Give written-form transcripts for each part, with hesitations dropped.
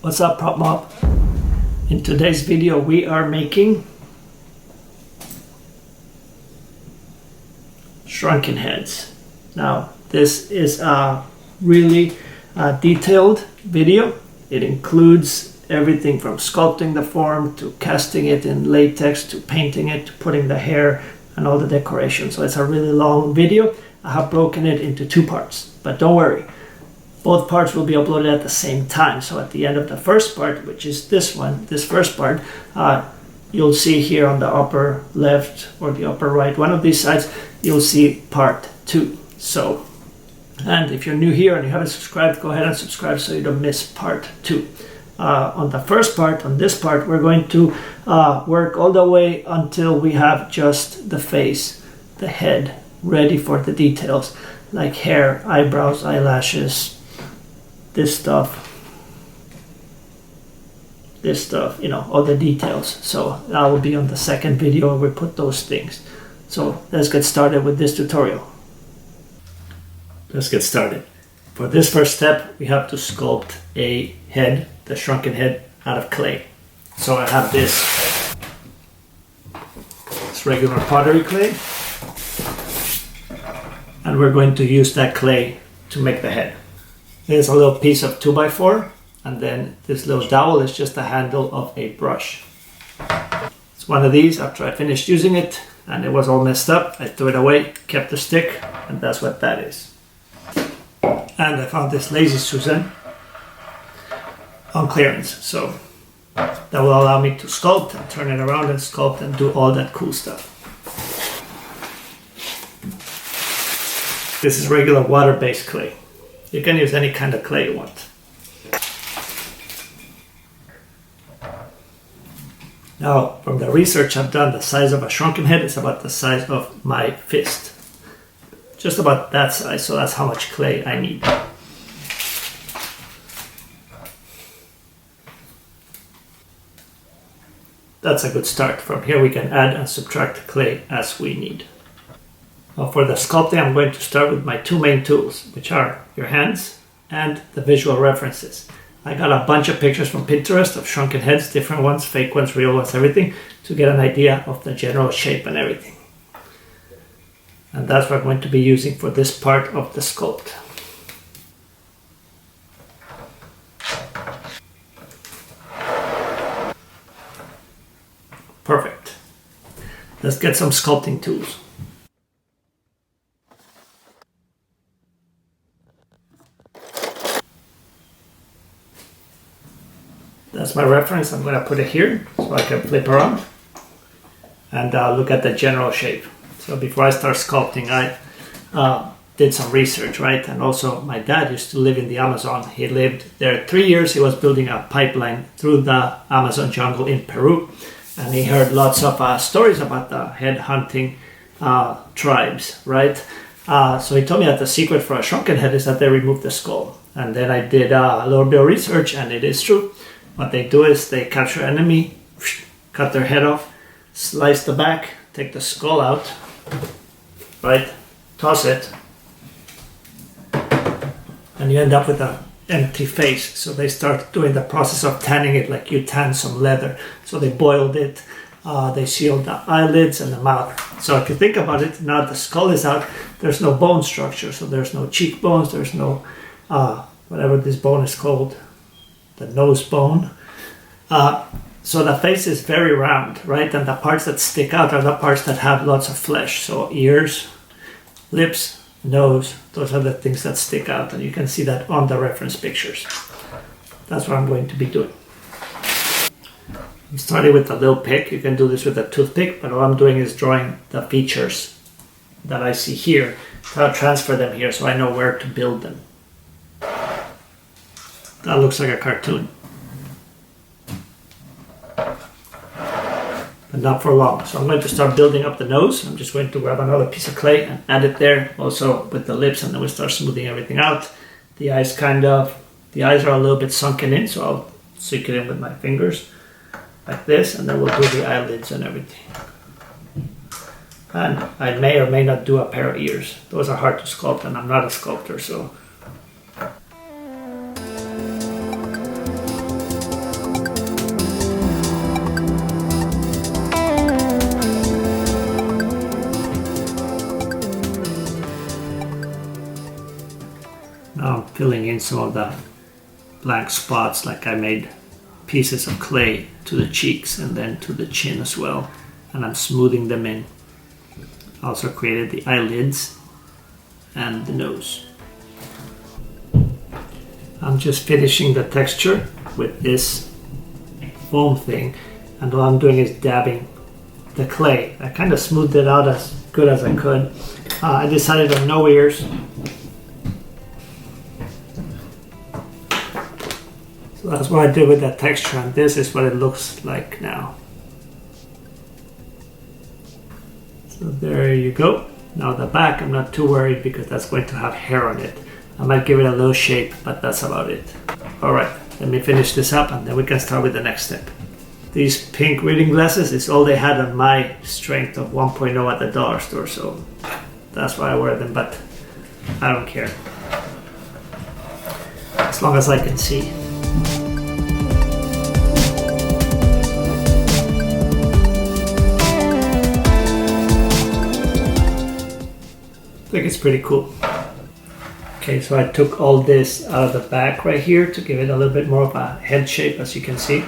What's up, Prop Mob? In today's video we are making shrunken heads. Now this is a really detailed video. It includes everything from sculpting the form to casting it in latex to painting it to putting the hair and all the decorations. So it's a really long video. I have broken it into two parts, but don't worry. Both parts will be uploaded at the same time. So at the end of the first part, which is this one, this first part, you'll see here on the upper left or the upper right, one of these sides, you'll see part 2. So, and if you're new here and you haven't subscribed, go ahead and subscribe so you don't miss part 2. On the first part, on this part, we're going to work all the way until we have just the face, the head, ready for the details, like hair, eyebrows, eyelashes, this stuff, you know, all the details. So that will be on the second video where we put those things. So let's get started with this tutorial. Let's get started. For this first step, we have to sculpt a head, the shrunken head, out of clay. So I have this regular pottery clay, and we're going to use that clay to make the head. Here's a little piece of 2x4, and then this little dowel is just the handle of a brush. It's one of these. After I finished using it and it was all messed up, I threw it away, kept the stick, and that's what that is. And I found this Lazy Susan on clearance, so that will allow me to sculpt and turn it around and sculpt and do all that cool stuff. This is regular water-based clay. You can use any kind of clay you want. Now, from the research I've done, the size of a shrunken head is about the size of my fist. Just about that size, so that's how much clay I need. That's a good start. From here we can add and subtract clay as we need. Now for the sculpting, I'm going to start with my two main tools, which are your hands and the visual references. I got a bunch of pictures from Pinterest of shrunken heads, different ones, fake ones, real ones, everything, to get an idea of the general shape and everything. And that's what I'm going to be using for this part of the sculpt. Perfect. Let's get some sculpting tools. That's my reference. I'm going to put it here so I can flip around and look at the general shape. So before I start sculpting, I did some research, right? And also my dad used to live in the Amazon. He lived there 3 years. He was building a pipeline through the Amazon jungle in Peru. And he heard lots of stories about the head hunting tribes, right? So he told me that the secret for a shrunken head is that they remove the skull. And then I did a little bit of research, and it is true. What they do is they capture enemy, cut their head off, slice the back, take the skull out, right? Toss it, and you end up with an empty face. So they start doing the process of tanning it like you tan some leather. So they boiled it, they sealed the eyelids and the mouth. So if you think about it, now the skull is out, there's no bone structure. So there's no cheekbones, there's no, whatever this bone is called, the nose bone. So the face is very round, right? And the parts that stick out are the parts that have lots of flesh. So ears, lips, nose, those are the things that stick out. And you can see that on the reference pictures. That's what I'm going to be doing. I'm starting with a little pick. You can do this with a toothpick, but all I'm doing is drawing the features that I see here. I'll transfer them here so I know where to build them. That looks like a cartoon. But not for long. So I'm going to start building up the nose. I'm just going to grab another piece of clay and add it there, also with the lips, and then we start smoothing everything out. The eyes the eyes are a little bit sunken in, so I'll sink it in with my fingers like this, and then we'll do the eyelids and everything. And I may or may not do a pair of ears. Those are hard to sculpt, and I'm not a sculptor, so some of the blank spots, like I made pieces of clay to the cheeks and then to the chin as well, and I'm smoothing them in. I also created the eyelids and the nose. I'm just finishing the texture with this foam thing, and all I'm doing is dabbing the clay. I kind of smoothed it out as good as I could. I decided on no ears. So that's what I did with that texture, and this is what it looks like now. So there you go. Now the back, I'm not too worried because that's going to have hair on it. I might give it a little shape, but that's about it. Alright, let me finish this up and then we can start with the next step. These pink reading glasses is all they had on my strength of 1.0 at the dollar store, so that's why I wear them, but I don't care. As long as I can see. I think it's pretty cool. Okay, so I took all this out of the back right here to give it a little bit more of a head shape, as you can see.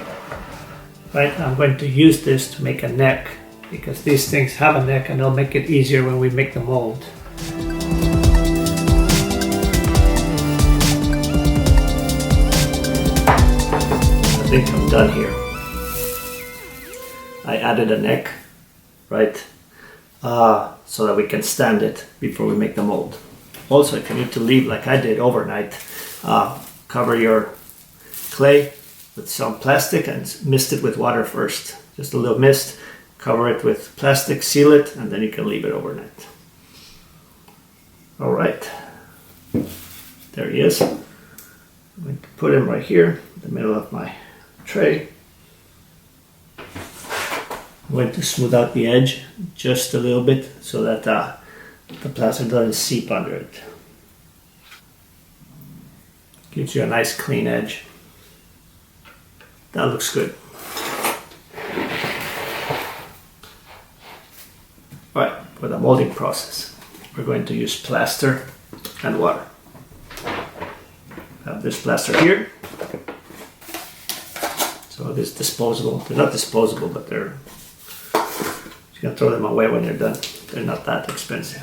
Right, I'm going to use this to make a neck, because these things have a neck and it'll make it easier when we make the mold. I think I'm done here. I added a neck, right, so that we can stand it before we make the mold. Also, if you need to leave like I did overnight, cover your clay with some plastic and mist it with water first. Just a little mist, cover it with plastic, seal it, and then you can leave it overnight. All right, there he is. I'm going to put him right here in the middle of my tray. I'm going to smooth out the edge just a little bit so that the plaster doesn't seep under it. Gives you a nice clean edge. That looks good. Alright, for the molding process, we're going to use plaster and water. I have this plaster here. So this disposable, they're not disposable, but they're, you can throw them away when you're done. They're not that expensive.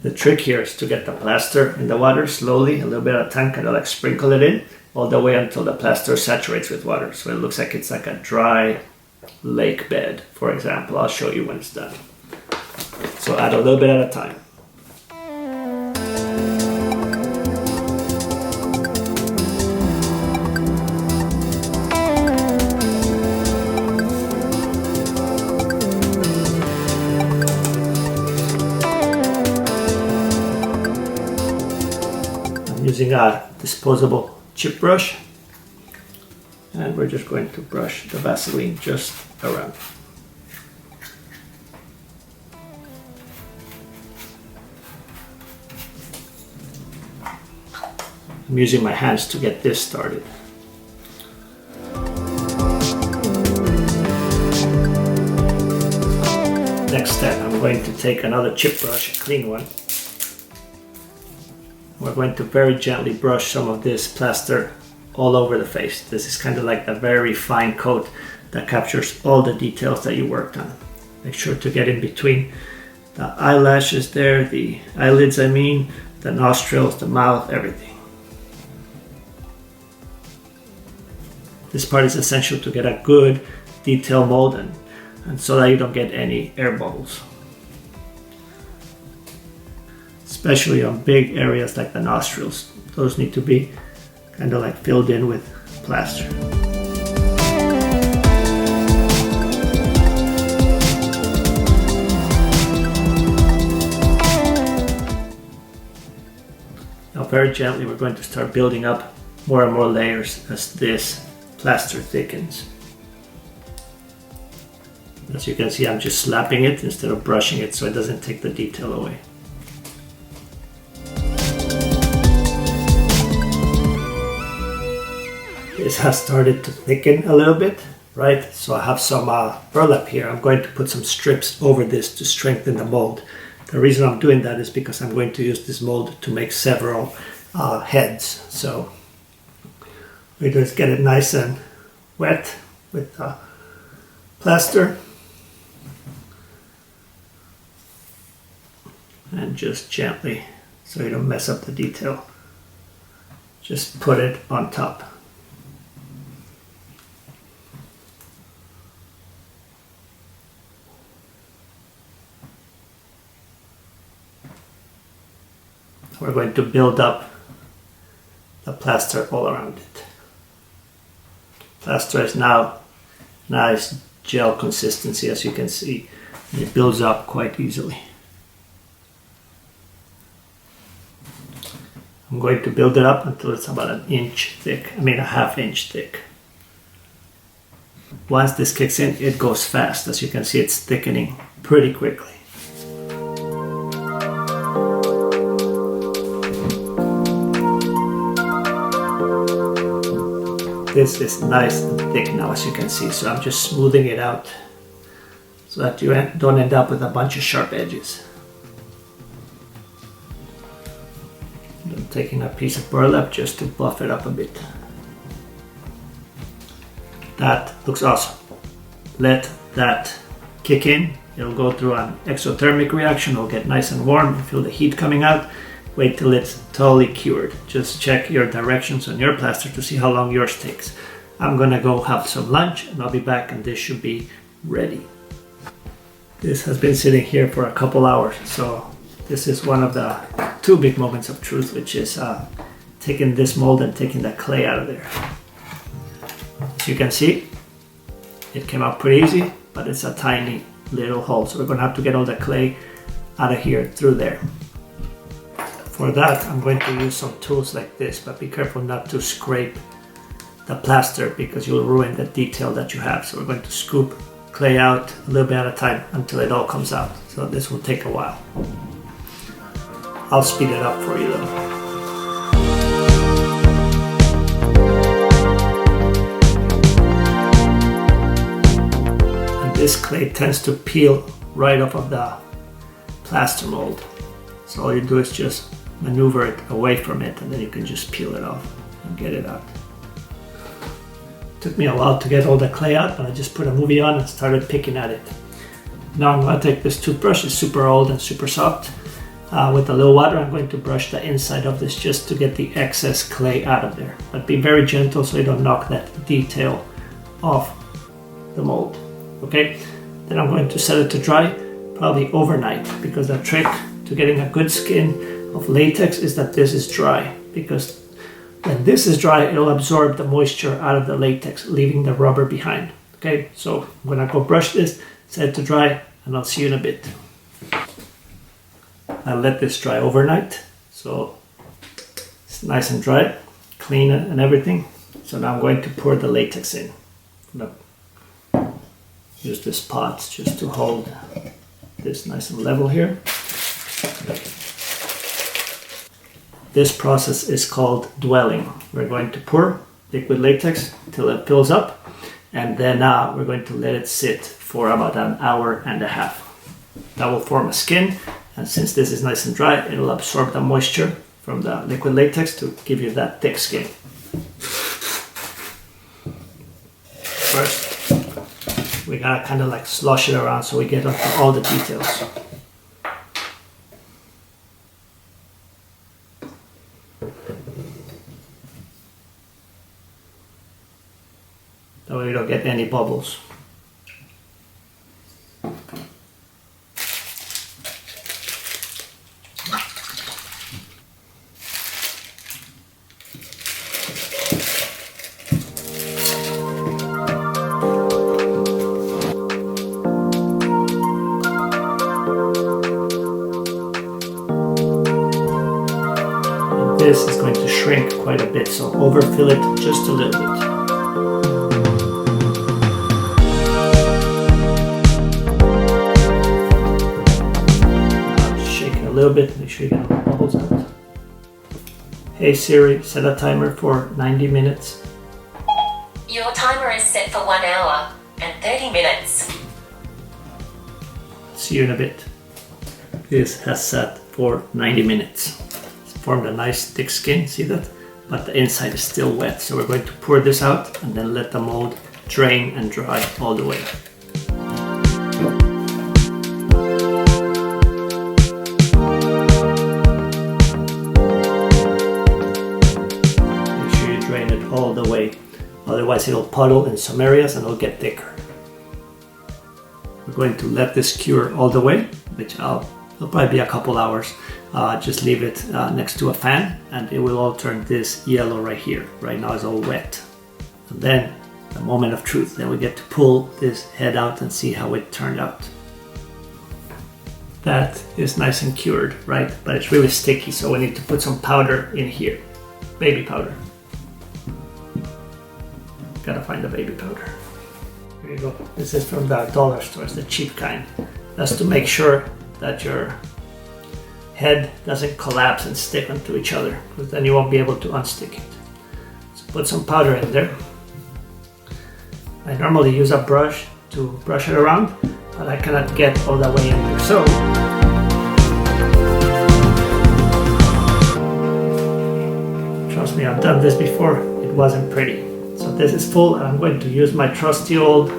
The trick here is to get the plaster in the water slowly, a little bit at a time, kind of like sprinkle it in, all the way until the plaster saturates with water. So it looks like it's like a dry lake bed, for example. I'll show you when it's done. So add a little bit at a time. Using a disposable chip brush, and we're just going to brush the Vaseline just around. I'm using my hands to get this started. Next step, I'm going to take another chip brush, a clean one. We're going to very gently brush some of this plaster all over the face. This is kind of like a very fine coat that captures all the details that you worked on. Make sure to get in between the eyelashes there, the eyelids I mean, the nostrils, the mouth, everything. This part is essential to get a good detail mold and so that you don't get any air bubbles. Especially on big areas like the nostrils. Those need to be kind of like filled in with plaster. Now very gently we're going to start building up more and more layers as this plaster thickens. As you can see, I'm just slapping it instead of brushing it so it doesn't take the detail away. This has started to thicken a little bit, right? So I have some burlap here. I'm going to put some strips over this to strengthen the mold. The reason I'm doing that is because I'm going to use this mold to make several heads. So we just get it nice and wet with plaster and just gently, so you don't mess up the detail, just put it on top. We're going to build up the plaster all around it. Plaster is now nice gel consistency, as you can see. It builds up quite easily. I'm going to build it up until it's about an inch thick, a ½ inch thick. Once this kicks in, it goes fast. As you can see, it's thickening pretty quickly. This is nice and thick now, as you can see, so I'm just smoothing it out so that you don't end up with a bunch of sharp edges. I'm taking a piece of burlap just to buff it up a bit. That looks awesome. Let that kick in. It'll go through an exothermic reaction. It'll get nice and warm. You feel the heat coming out. Wait till it's totally cured. Just check your directions on your plaster to see how long yours takes. I'm gonna go have some lunch and I'll be back and this should be ready. This has been sitting here for a couple hours, so this is one of the 2 big moments of truth, which is taking this mold and taking that clay out of there. As you can see, it came out pretty easy, but it's a tiny little hole, so we're gonna have to get all the clay out of here through there. For that, I'm going to use some tools like this, but be careful not to scrape the plaster because you'll ruin the detail that you have. So we're going to scoop clay out a little bit at a time until it all comes out. So this will take a while. I'll speed it up for you though. And this clay tends to peel right off of the plaster mold. So all you do is just maneuver it away from it and then you can just peel it off and get it out. Took me a while to get all the clay out, but I just put a movie on and started picking at it. Now I'm going to take this toothbrush, it's super old and super soft. With a little water, I'm going to brush the inside of this just to get the excess clay out of there. But be very gentle so you don't knock that detail off the mold. Okay, then I'm going to set it to dry, probably overnight, because the trick to getting a good skin of latex is that this is dry, because when this is dry, it'll absorb the moisture out of the latex, leaving the rubber behind. Okay, so I'm gonna go brush this, set it to dry, and I'll see you in a bit. I'll let this dry overnight, so it's nice and dry, clean it and everything. So now I'm going to pour the latex in. Use this pot just to hold this nice and level here. This process is called dwelling. We're going to pour liquid latex till it fills up, and then we're going to let it sit for about an hour and a half. That will form a skin, and since this is nice and dry, it'll absorb the moisture from the liquid latex to give you that thick skin. First, we gotta kind of like slosh it around so we get onto all the details. That way you don't get any bubbles. And this is going to shrink quite a bit, so overfill it just a little bit. A little bit, make sure you get all the bubbles out. Hey Siri, set a timer for 90 minutes. Your timer is set for 1 hour and 30 minutes. See you in a bit. This has set for 90 minutes. It's formed a nice thick skin, see that? But the inside is still wet. So we're going to pour this out and then let the mold drain and dry all the way. Make sure you drain it all the way. Otherwise it'll puddle in some areas and it'll get thicker. We're going to let this cure all the way, which it'll probably be a couple hours. Just leave it next to a fan and it will all turn this yellow right here. Right now it's all wet. And then the moment of truth, then we get to pull this head out and see how it turned out. That is nice and cured, right? But it's really sticky, so we need to put some powder in here. Baby powder. Gotta find the baby powder. Here you go. This is from the dollar stores, the cheap kind. That's to make sure that your head doesn't collapse and stick onto each other, because then you won't be able to unstick it. So put some powder in there. I normally use a brush to brush it around, but I cannot get all the way in there. So trust me, I've done this before. It wasn't pretty. So this is full, and I'm going to use my trusty old,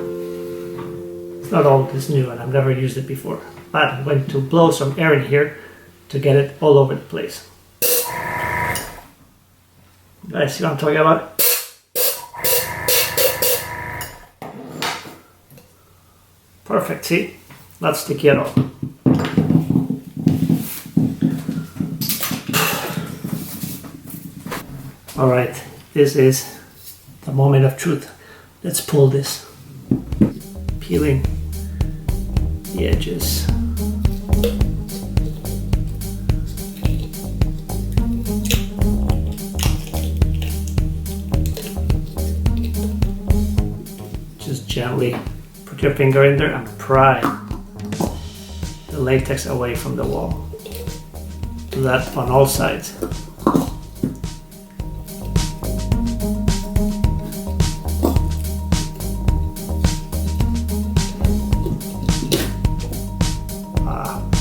it's not old, it's new, and I've never used it before. But I'm going to blow some air in here to get it all over the place. Guys, see what I'm talking about? Perfect, see? Not sticky at all. Alright, this is the moment of truth. Let's pull this. Peeling the edges. Just gently put your finger in there and pry the latex away from the wall. Do that on all sides.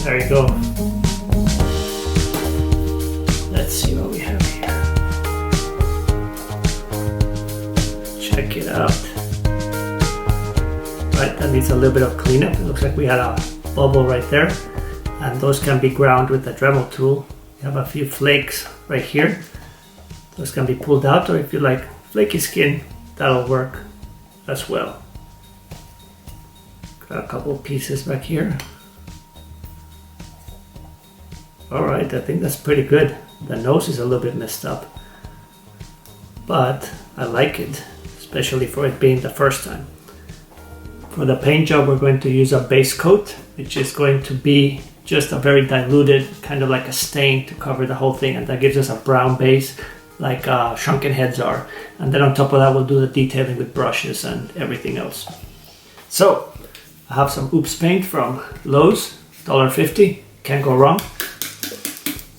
There you go. Let's see what we have here. Check it out. Right, that needs a little bit of cleanup. It looks like we had a bubble right there. And those can be ground with the Dremel tool. You have a few flakes right here. Those can be pulled out, or if you like flaky skin, that'll work as well. Got a couple of pieces back here. Alright, I think that's pretty good. The nose is a little bit messed up, but I like it, especially for it being the first time. For the paint job, we're going to use a base coat, which is going to be just a very diluted, kind of like a stain to cover the whole thing, and that gives us a brown base like Shrunken heads are. And then on top of that, we'll do the detailing with brushes and everything else. So, I have some Oops paint from Lowe's, $1.50, can't go wrong.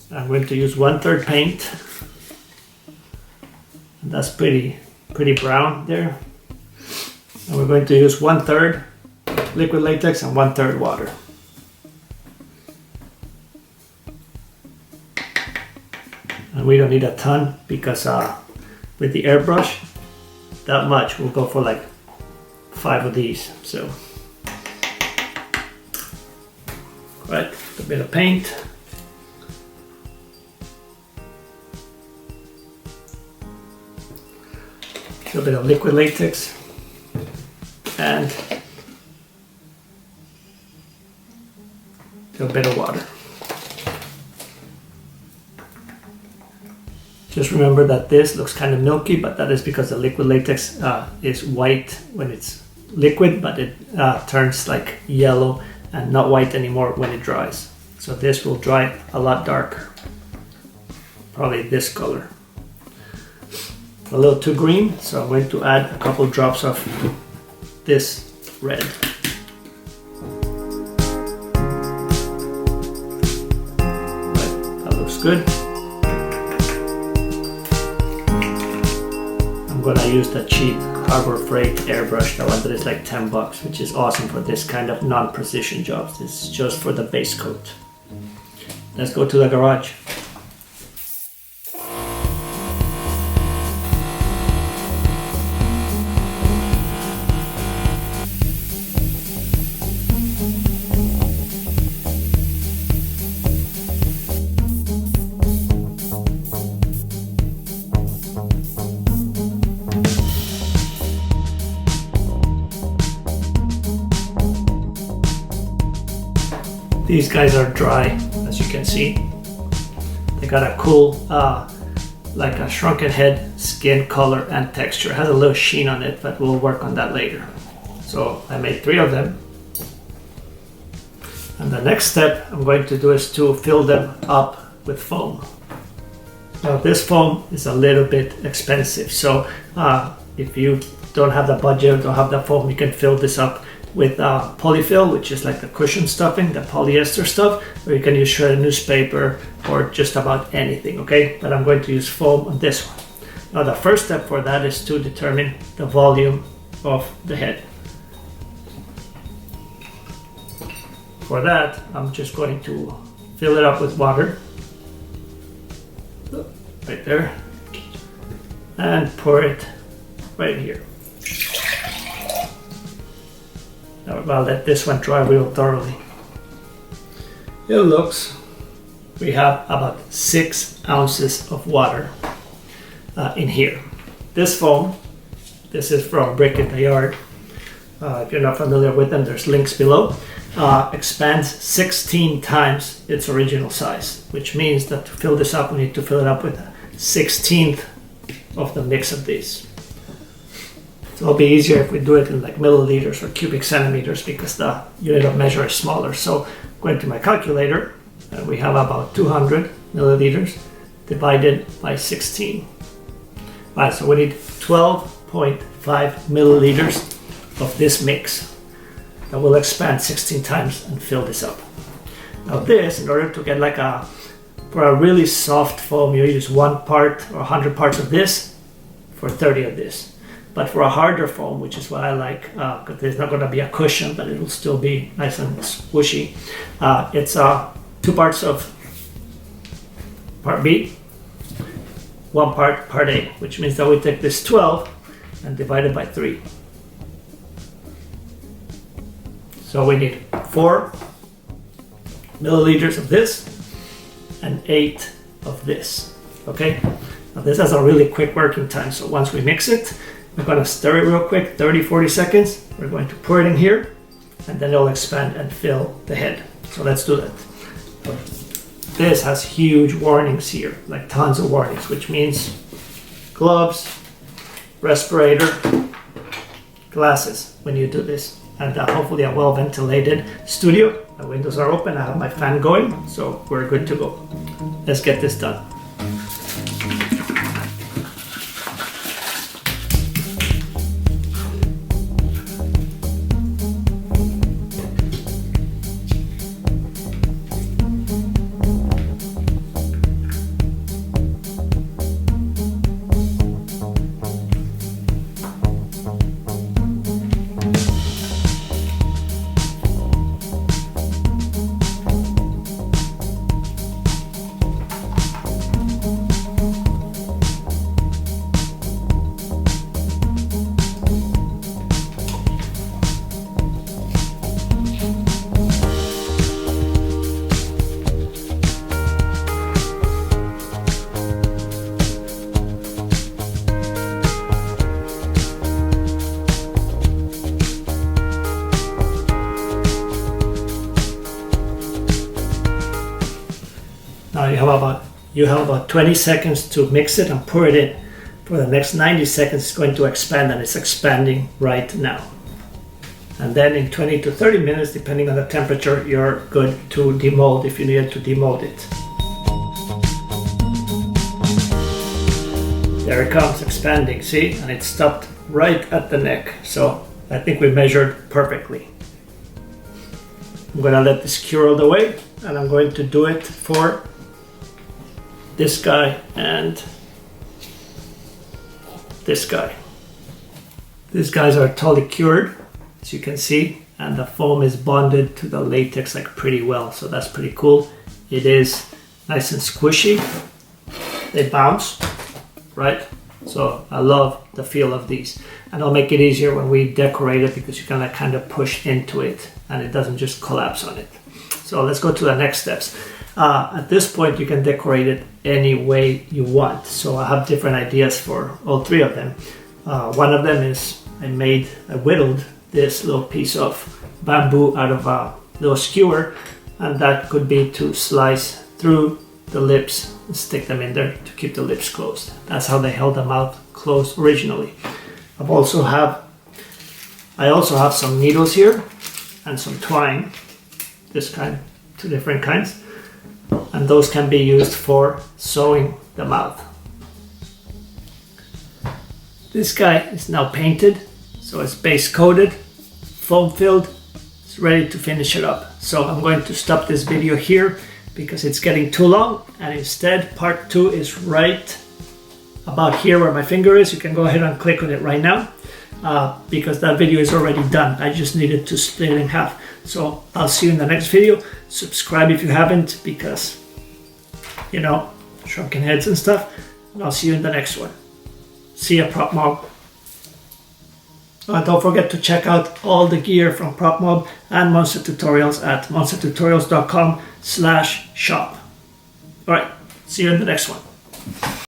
I'm going to use 1/3 paint. And that's pretty brown there. And we're going to use 1/3 liquid latex and 1/3 water. And we don't need a ton because with the airbrush, that much will go for like 5 of these. So, right, a bit of paint. A bit of liquid latex and a bit of water. Just remember that this looks kind of milky, but that is because the liquid latex is white when it's liquid, but it turns like yellow and not white anymore when it dries. So this will dry a lot darker, probably this color. A little too green, so I'm going to add a couple drops of this red. Right, that looks good. I'm gonna use the cheap Harbor Freight airbrush, the one that is like $10, which is awesome for this kind of non-precision jobs. It's just for the base coat. Let's go to the garage. These guys are dry, as you can see. They got a cool, like a shrunken head, skin color and texture. It has a little sheen on it, but we'll work on that later. So I made 3 of them. And the next step I'm going to do is to fill them up with foam. Now this foam is a little bit expensive, so if you don't have the budget, don't have the foam, you can fill this up with polyfill, which is like the cushion stuffing, the polyester stuff, or you can use shredded newspaper or just about anything, okay? But I'm going to use foam on this one. Now the first step for that is to determine the volume of the head. For that, I'm just going to fill it up with water, right there, and pour it right here. Now I'll let this one dry real thoroughly. It looks, we have about 6 ounces of water in here. This foam, this is from Brick in the Yard. If you're not familiar with them, there's links below. Expands 16 times its original size, which means that to fill this up, we need to fill it up with 1/16 of the mix of these. So it'll be easier if we do it in like milliliters or cubic centimeters because the unit of measure is smaller. So going to my calculator, and we have about 200 milliliters divided by 16. Right, so we need 12.5 milliliters of this mix that will expand 16 times and fill this up. Now this, in order to get like for a really soft foam, you use 1 part or 100 parts of this for 30 of this. But for a harder foam, which is what I like, because there's not going to be a cushion, but it will still be nice and squishy, it's 2 parts of part B, 1 part A, which means that we take this 12 and divide it by 3. So we need 4 milliliters of this and 8 of this, okay? Now this has a really quick working time, so once we mix it, we're going to stir it real quick, 30-40 seconds. We're going to pour it in here, and then it'll expand and fill the head. So let's do that. This has huge warnings here, like tons of warnings, which means gloves, respirator, glasses when you do this. And hopefully a well-ventilated studio. The windows are open, I have my fan going, so we're good to go. Let's get this done. Now you have about 20 seconds to mix it and pour it in. For the next 90 seconds, it's going to expand, and it's expanding right now. And then in 20 to 30 minutes, depending on the temperature, you're good to demold if you needed to demold it. There it comes, expanding, see? And it stopped right at the neck. So I think we measured perfectly. I'm gonna let this cure all the way, and I'm going to do it for this guy and this guy. These guys are totally cured, as you can see, and the foam is bonded to the latex like pretty well, so that's pretty cool. It is nice and squishy. They bounce, right? So I love the feel of these, and it'll make it easier when we decorate it because you can like kind of push into it and it doesn't just collapse on it. So let's go to the next steps. At this point, you can decorate it any way you want. So I have different ideas for all 3 of them. One of them is I whittled this little piece of bamboo out of a little skewer and that could be to slice through the lips and stick them in there to keep the lips closed. That's how they held the mouth closed originally. I also have some needles here and some twine, this kind, 2 different kinds, and those can be used for sewing the mouth. This guy is now painted, so it's base coated, foam filled, it's ready to finish it up. So I'm going to stop this video here because it's getting too long, and instead part 2 is right about here where my finger is. You can go ahead and click on it right now because that video is already done. I just needed to split it in half. So I'll see you in the next video. Subscribe if you haven't, because, you know, shrunken heads and stuff. And I'll see you in the next one. See ya, Prop Mob. Don't forget to check out all the gear from Prop Mob and Monster Tutorials at monstertutorials.com/shop. Alright, see you in the next one.